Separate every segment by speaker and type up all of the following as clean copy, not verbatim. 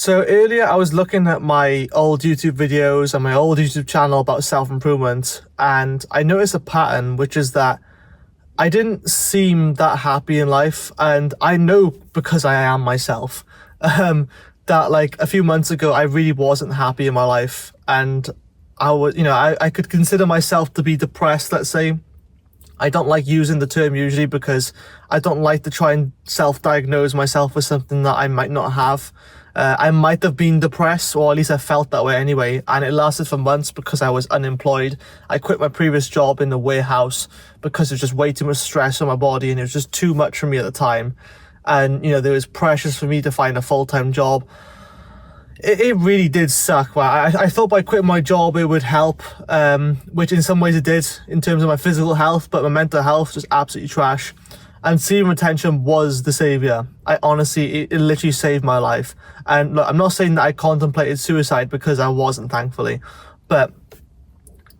Speaker 1: So earlier I was looking at my old YouTube videos and my old YouTube channel about self-improvement, and I noticed a pattern, which is that I didn't seem that happy in life. And I know, because I am myself, that like a few months ago I really wasn't happy in my life, and I was, I could consider myself to be depressed, let's say. I don't like using the term usually because I don't like to try and self-diagnose myself with something that I might not have. I might have been depressed, or at least I felt that way anyway, and it lasted for months because I was unemployed. I quit my previous job in the warehouse because it was just way too much stress on my body, and it was just too much for me at the time. And, there was pressures for me to find a full-time job. It really did suck. I thought by quitting my job it would help, which in some ways it did in terms of my physical health, but my mental health was absolutely trash. And semen retention was the savior. I honestly, it literally saved my life. And look, I'm not saying that I contemplated suicide, because I wasn't, thankfully, but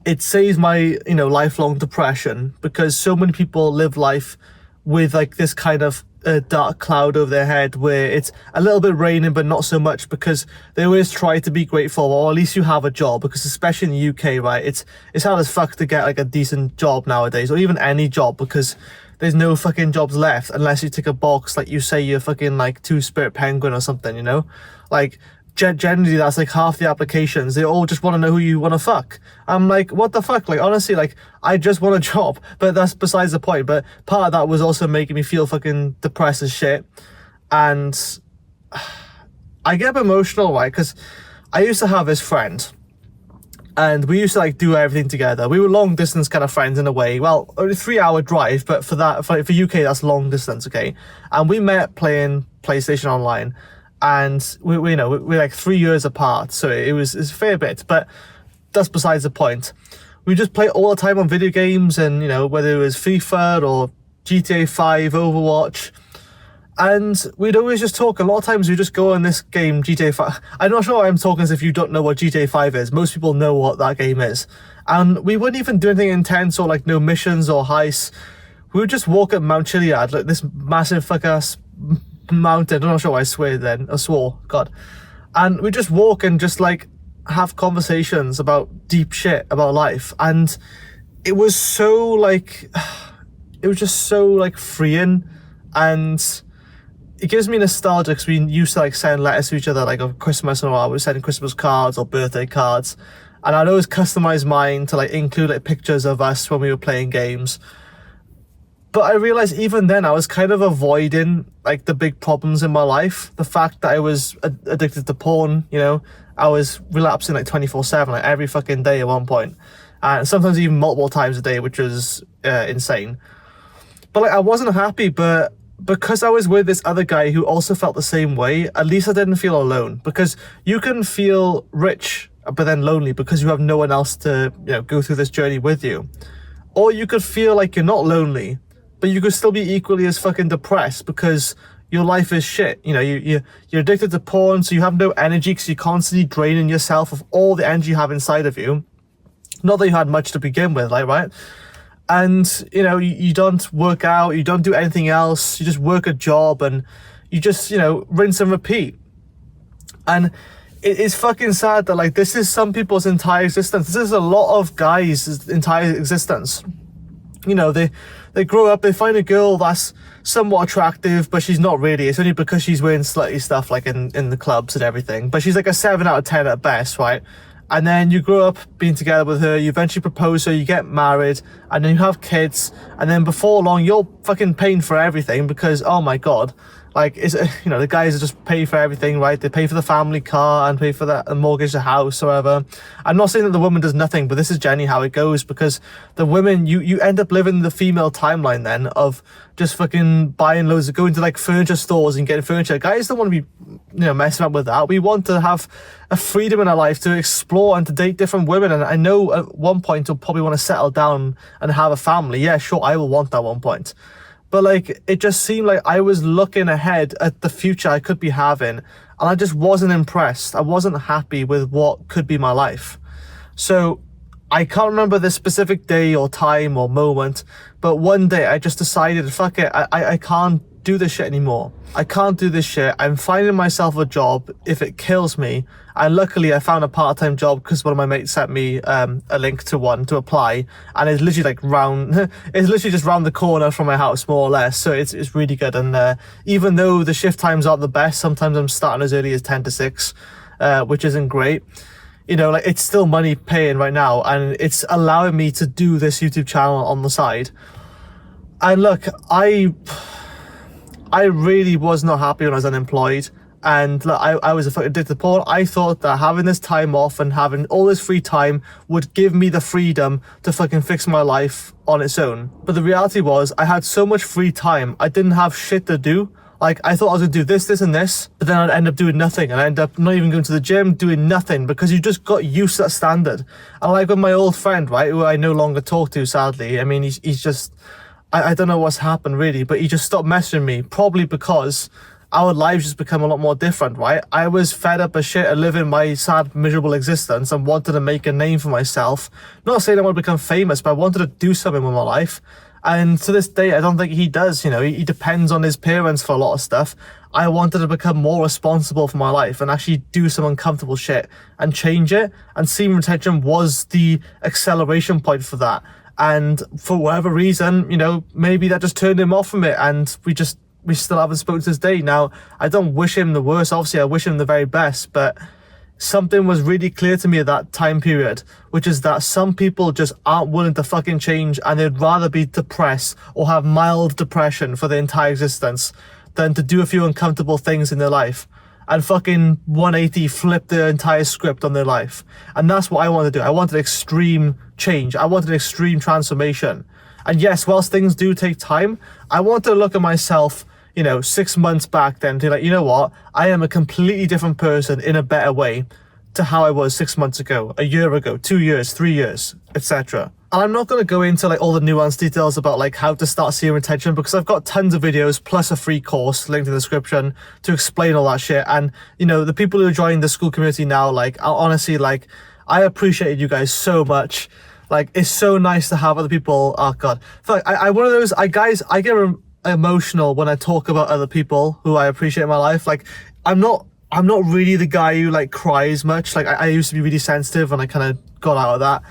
Speaker 1: it saves my, lifelong depression, because so many people live life with like this kind of dark cloud over their head where it's a little bit raining but not so much, because they always try to be grateful, or at least you have a job, because especially in the UK, right, it's hard as fuck to get like a decent job nowadays, or even any job, because there's no fucking jobs left unless you tick a box like you say you're fucking like Two-Spirit Penguin or something, like generally that's like half the applications. They all just want to know who you want to fuck. I'm like, what the fuck? Like, honestly, like, I just want a job, but that's besides the point. But part of that was also making me feel fucking depressed as shit. And I get emotional, right? Because I used to have this friend, and we used to like do everything together. We were long distance kind of friends in a way. Well, only 3-hour drive, but for UK, that's long distance, okay? And we met playing PlayStation Online. And we're like 3 years apart, so it's a fair bit, but that's besides the point. We just play all the time on video games, and whether it was FIFA or GTA 5, Overwatch, and we'd always just talk. A lot of times we just go on this game, GTA 5. I'm not sure why I'm talking as if you don't know what GTA 5 is. Most people know what that game is, and we wouldn't even do anything intense or like no missions or heists. We would just walk up Mount Chiliad, like this massive fuck ass mountain. I'm not sure why I swore, God. And we just walk and just like have conversations about deep shit about life, and it was so like it was just so like freeing, and it gives me nostalgia, because we used to like send letters to each other like on Christmas, and all. We were sending Christmas cards or birthday cards, and I'd always customize mine to like include like pictures of us when we were playing games. But I realized even then I was kind of avoiding like the big problems in my life. The fact that I was addicted to porn, I was relapsing like 24/7, like every fucking day at one point. And sometimes even multiple times a day, which was insane. But like I wasn't happy, but because I was with this other guy who also felt the same way, at least I didn't feel alone. Because you can feel rich, but then lonely because you have no one else to, go through this journey with you. Or you could feel like you're not lonely, but you could still be equally as fucking depressed because your life is shit. You're addicted to porn, so you have no energy because you're constantly draining yourself of all the energy you have inside of you. Not that you had much to begin with, like, right? And, you don't work out, you don't do anything else, you just work a job, and you just, rinse and repeat. And it's fucking sad that, like, this is some people's entire existence. This is a lot of guys' entire existence. They grow up, they find a girl that's somewhat attractive, but she's not really. It's only because she's wearing slutty stuff like in the clubs and everything. But she's like a 7 out of 10 at best, right? And then you grow up being together with her, you eventually propose her, you get married, and then you have kids, and then before long you're fucking paying for everything because, oh my god, like, the guys just pay for everything, right? They pay for the family car and pay for the mortgage, the house, or whatever. I'm not saying that the woman does nothing, but this is generally how it goes, because the women, you end up living the female timeline then of just fucking buying loads of, going to like furniture stores and getting furniture. Guys don't want to be, messing up with that. We want to have a freedom in our life to explore and to date different women. And I know at one point you'll probably want to settle down and have a family. Yeah, sure, I will want that at one point. But like, it just seemed like I was looking ahead at the future I could be having, and I just wasn't impressed. I wasn't happy with what could be my life. So I can't remember the specific day or time or moment, but one day I just decided, fuck it, I can't do this shit anymore. I can't do this shit. I'm finding myself a job if it kills me. And luckily I found a part-time job because one of my mates sent me a link to one to apply, and it's literally like it's literally just round the corner from my house, more or less. So it's really good. And even though the shift times aren't the best, sometimes I'm starting as early as 10 to 6, which isn't great. You know, like, it's still money paying right now, and it's allowing me to do this YouTube channel on the side. And look, I really was not happy when I was unemployed, and look, I was a fucking addicted to porn. I thought that having this time off and having all this free time would give me the freedom to fucking fix my life on its own. But the reality was, I had so much free time, I didn't have shit to do. Like, I thought I was gonna do this, this, and this, but then I'd end up doing nothing, and I end up not even going to the gym, doing nothing, because you just got used to that standard. And like with my old friend, right, who I no longer talk to, sadly, I mean, he's just, I don't know what's happened really, but he just stopped messaging me, probably because our lives just become a lot more different, right? I was fed up as shit of living my sad, miserable existence and wanted to make a name for myself. Not saying I want to become famous, but I wanted to do something with my life. And to this day, I don't think he does. You know, he depends on his parents for a lot of stuff. I wanted to become more responsible for my life and actually do some uncomfortable shit and change it. And semen retention was the acceleration point for that. And for whatever reason, you know, maybe that just turned him off from it, and we still haven't spoken to this day. Now, I don't wish him the worst. Obviously, I wish him the very best, but something was really clear to me at that time period, which is that some people just aren't willing to fucking change, and they'd rather be depressed or have mild depression for their entire existence than to do a few uncomfortable things in their life and fucking 180 flip their entire script on their life. And that's what I wanted to do. I wanted extreme change. I wanted extreme transformation. And yes, whilst things do take time, I want to look at myself, you know, 6 months back then, to like, you know what, I am a completely different person in a better way to how I was 6 months ago, a year ago, 2 years, 3 years, etc. And I'm not going to go into like all the nuanced details about like how to start semen retention, because I've got tons of videos plus a free course linked in the description to explain all that shit. And you know, the people who are joining the school community now, like, honestly, like, I appreciate you guys so much. Like, it's so nice to have other people. Oh god, I one of those I get emotional when I talk about other people who I appreciate in my life. Like, I'm not really the guy who like cries much. Like, I used to be really sensitive, and I kind of got out of that.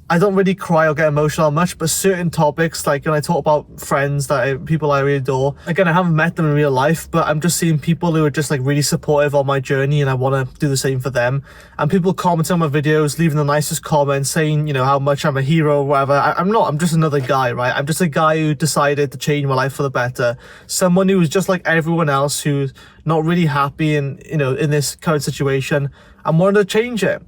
Speaker 1: I don't really cry or get emotional much, but certain topics, like when I talk about friends people I really adore, again, I haven't met them in real life, but I'm just seeing people who are just like really supportive on my journey, and I want to do the same for them. And people commenting on my videos, leaving the nicest comments, saying, you know, how much I'm a hero or whatever. I'm not, I'm just another guy, right? I'm just a guy who decided to change my life for the better. Someone who is just like everyone else, who's not really happy in, you know, in this current situation, and wanted to change it.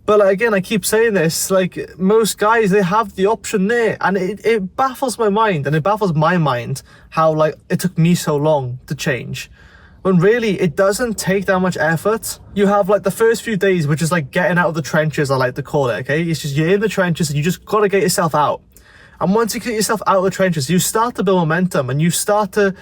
Speaker 1: But like, again, I keep saying this, like, most guys, they have the option there, and it baffles my mind, and it baffles my mind how like it took me so long to change, when really it doesn't take that much effort. You have like the first few days, which is like getting out of the trenches, I like to call it, okay? It's just, you're in the trenches and you just gotta get yourself out. And once you get yourself out of the trenches, you start to build momentum, and you start to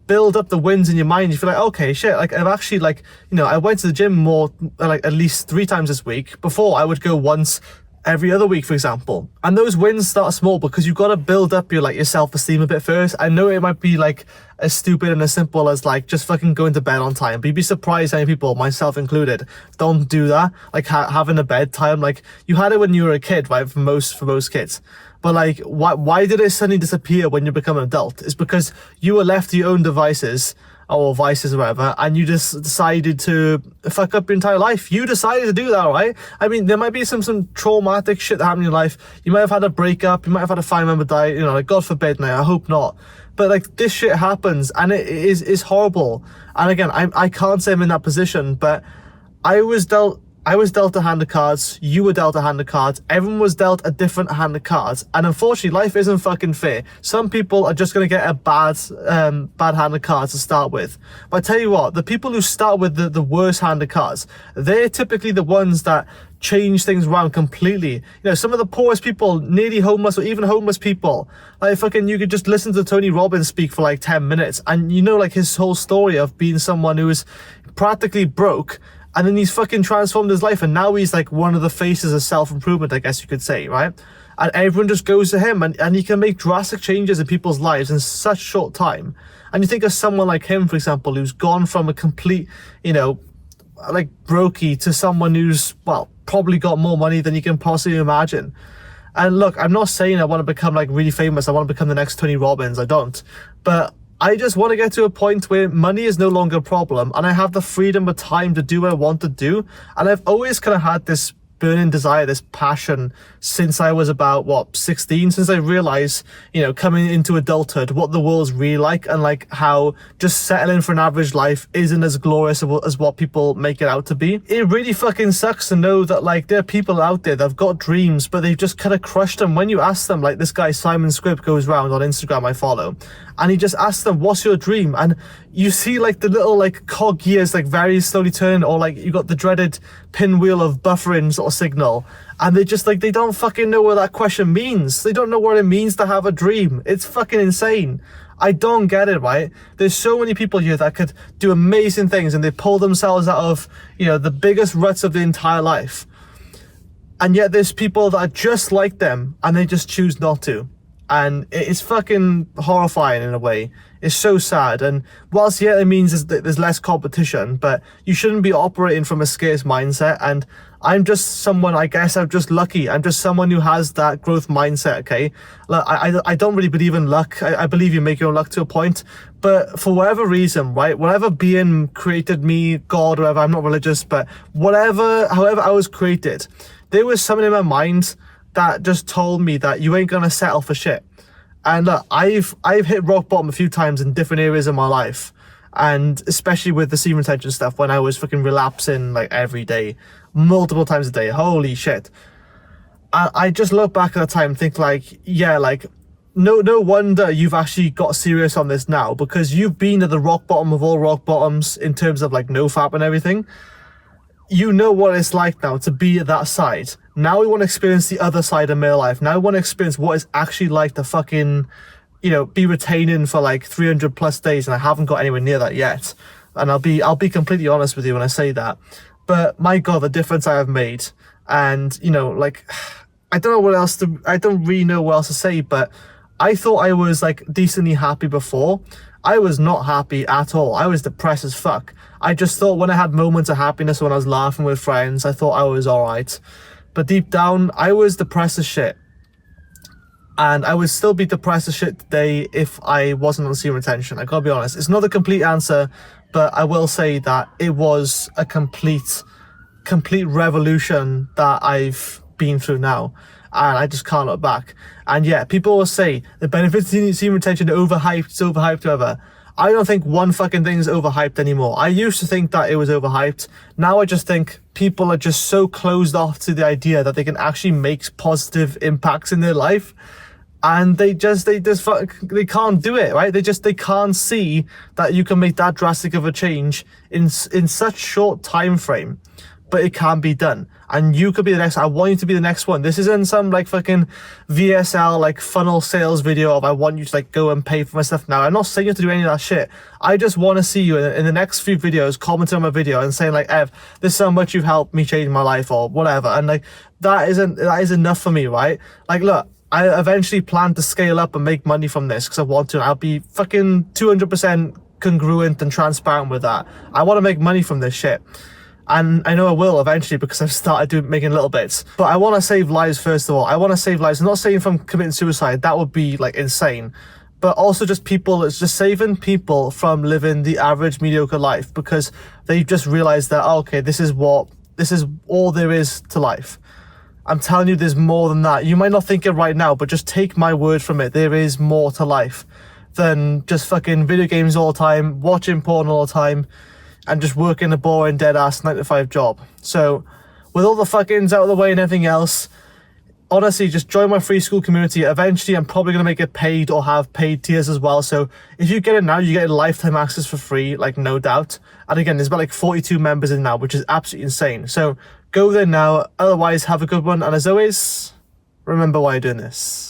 Speaker 1: build up the wins in your mind. You feel like, okay, shit, like, I've actually, like, you know, I went to the gym more, like at least 3 times this week. Before, I would go once every other week, for example. And those wins start small, because you've got to build up your self-esteem a bit first. I know it might be like as stupid and as simple as like just fucking going to bed on time, but you'd be surprised how many people, myself included, don't do that. Like having a bedtime, like, you had it when you were a kid, right? For most kids. But like, why did it suddenly disappear when you become an adult? It's because you were left to your own devices, or vices or whatever, and you just decided to fuck up your entire life. You decided to do that, right? I mean, there might be some traumatic shit that happened in your life. You might have had a breakup, you might have had a family member die, you know, like, God forbid, now, I hope not. But like, this shit happens, and it's horrible. And again, I can't say I'm in that position, but I was dealt a hand of cards, you were dealt a hand of cards, everyone was dealt a different hand of cards, and unfortunately life isn't fucking fair. Some people are just going to get a bad hand of cards to start with. But I tell you what, the people who start with the worst hand of cards, they're typically the ones that change things around completely. You know, some of the poorest people, nearly homeless, or even homeless people, like, fucking, you could just listen to Tony Robbins speak for like 10 minutes, and you know, like, his whole story of being someone who is practically broke, and then he's fucking transformed his life, and now he's like one of the faces of self-improvement, I guess you could say, right? And everyone just goes to him, and he can make drastic changes in people's lives in such short time. And you think of someone like him, for example, who's gone from a complete, you know, like brokey to someone who's, well, probably got more money than you can possibly imagine. And look, I'm not saying I want to become like really famous. I want to become the next Tony Robbins. I don't. But I just want to get to a point where money is no longer a problem and I have the freedom of time to do what I want to do. And I've always kind of had this burning desire, this passion since I was about 16, since I realized, you know, coming into adulthood, what the world's really like, and like how just settling for an average life isn't as glorious as what people make it out to be. It really fucking sucks to know that like there are people out there that have got dreams, but they've just kind of crushed them. When you ask them, like this guy Simon Script goes around on Instagram, I follow, and he just asks them, what's your dream? And you see like the little like cog gears like very slowly turn, or like you got the dreaded pinwheel of buffering sort of signal, and they just like, they don't fucking know what that question means. They don't know what it means to have a dream. It's fucking insane. I don't get it, right? There's so many people here that could do amazing things and they pull themselves out of, you know, the biggest ruts of their entire life, and yet there's people that are just like them and they just choose not to. And it's fucking horrifying in a way. It's so sad. And whilst yeah, it means there's less competition, but you shouldn't be operating from a scarce mindset. And I'm just someone, I guess I'm just lucky. I'm just someone who has that growth mindset, okay? Like, I don't really believe in luck. I believe you make your own luck to a point. But for whatever reason, right, whatever being created me, God, whatever, I'm not religious, but however I was created, there was something in my mind that just told me that you ain't gonna settle for shit. And look, I've hit rock bottom a few times in different areas of my life, and especially with the semen retention stuff, when I was fucking relapsing like every day, multiple times a day. Holy shit. I just look back at the time and think like, yeah, like no wonder you've actually got serious on this now, because you've been at the rock bottom of all rock bottoms in terms of like nofap and everything. You know what it's like now to be at that side. Now we want to experience the other side of male life. Now we want to experience what it's actually like to fucking, you know, be retaining for like 300 plus days, and I haven't got anywhere near that yet. And I'll be completely honest with you when I say that. But my God, the difference I have made. And, you know, like, I don't really know what else to say, but I thought I was like decently happy before. I was not happy at all. I was depressed as fuck. I just thought when I had moments of happiness, when I was laughing with friends, I thought I was alright. But deep down, I was depressed as shit. And I would still be depressed as shit today if I wasn't on semen retention. I gotta be honest. It's not a complete answer, but I will say that it was a complete revolution that I've been through now. And I just can't look back. And yeah, people will say the benefits of semen retention are overhyped, it's overhyped, whatever. I don't think one fucking thing is overhyped anymore. I used to think that it was overhyped. Now I just think people are just so closed off to the idea that they can actually make positive impacts in their life. And they can't do it, right? They can't see that you can make that drastic of a change in such short time frame. But it can be done. And you could be the next. I want you to be the next one. This isn't some like fucking VSL like funnel sales video of I want you to like go and pay for my stuff now. I'm not saying you have to do any of that shit. I just want to see you in the next few videos commenting on my video and saying like, Ev, this is how much you've helped me change my life or whatever. And like that is enough for me, right? Like look, I eventually plan to scale up and make money from this because I want to. And I'll be fucking 200% congruent and transparent with that. I want to make money from this shit. And I know I will eventually because I've started making little bits. But I want to save lives first of all. I want to save lives. I'm not saying from committing suicide. That would be like insane. But also just people, it's just saving people from living the average mediocre life because they've just realized that, oh, okay, this is all there is to life. I'm telling you, there's more than that. You might not think it right now, but just take my word from it. There is more to life than just fucking video games all the time, watching porn all the time, and just working a boring dead-ass 9-to-5 job. So, with all the fuckings out of the way and everything else, honestly, just join my free school community. Eventually, I'm probably going to make it paid or have paid tiers as well. So, if you get it now, you get lifetime access for free, like, no doubt. And again, there's about like 42 members in now, which is absolutely insane. So, go there now. Otherwise, have a good one. And as always, remember why you're doing this.